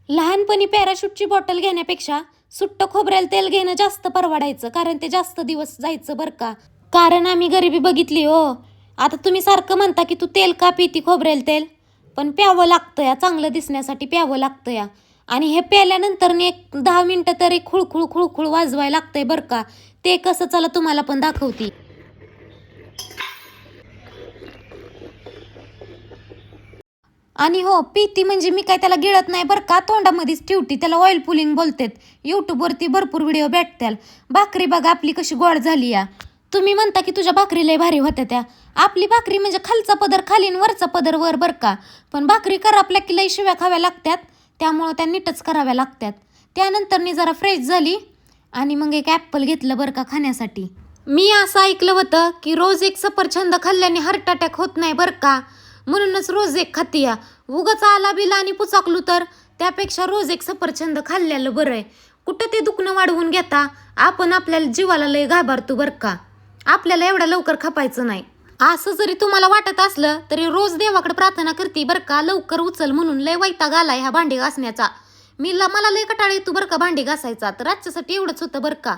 लहानपणी पॅराशूटची बॉटल घेण्यापेक्षा सुट्ट खोबरेल तेल घेणं जास्त परवडायचं, कारण ते जास्त दिवस जायचं बरं का. कारण आम्ही गरिबी बघितली हो. आता तुम्ही सारखं म्हणता की तू तेल का पिती खोबरेल तेल, पण प्यावं लागतं या, चांगलं दिसण्यासाठी प्यावं लागतं या. आणि हे प्याल्यानंतर एक 10 मिनिटं तरी खुळखुळ खुळखुळ वाजवायला लागतंय बरं का. ते कसं चला तुम्हाला पण दाखवते. आणि हो, पिती म्हणजे मी काय त्याला गिळत नाही बरं का, तोंडामध्येच ठेवती. त्याला ऑइल पुलिंग बोलतात. यूट्यूबवरती भरपूर व्हिडिओ भेटतील. भाकरी बघा आपली कशी गोड झाली या. तुम्ही म्हणता की तुझ्या भाकरी लय भारी होत्या त्या. आपली भाकरी म्हणजे खालचा पदर खाली आणि वरचा पदर वर बरं का. पण भाकरी आपल्या की लय शिव्या खाव्या लागतात, त्यामुळं त्या नीटच कराव्या लागतात. त्यानंतर जरा फ्रेश झाली आणि मग एक ॲपल घेतलं बरं का खाण्यासाठी. मी असं ऐकलं होतं की रोज एक सफरचंद खाल्ल्याने हार्ट अटॅक होत नाही बरं का. म्हणूनच रोज एक खाते या. उगाच आला बिला आणि पुचाकलू तर त्यापेक्षा रोज एक सफरचंद खाल्लेलं बरं आहे. कुठं ते दुखणं वाढवून घेता. आपण आपल्याला जीवाला लय घाबरतो बरं का. आपल्याला एवढ्या लवकर खपायचं नाही. असं जरी तुम्हाला वाटत असलं तरी रोज देवाकडे प्रार्थना करते बरं का, लवकर उचल म्हणून. लय वैताग आलाय ह्या भांडी घासण्याचा. मला लय कटाळा येतो बरं का भांडी घासायचा. तर आजच्यासाठी एवढंच होतं बरं का.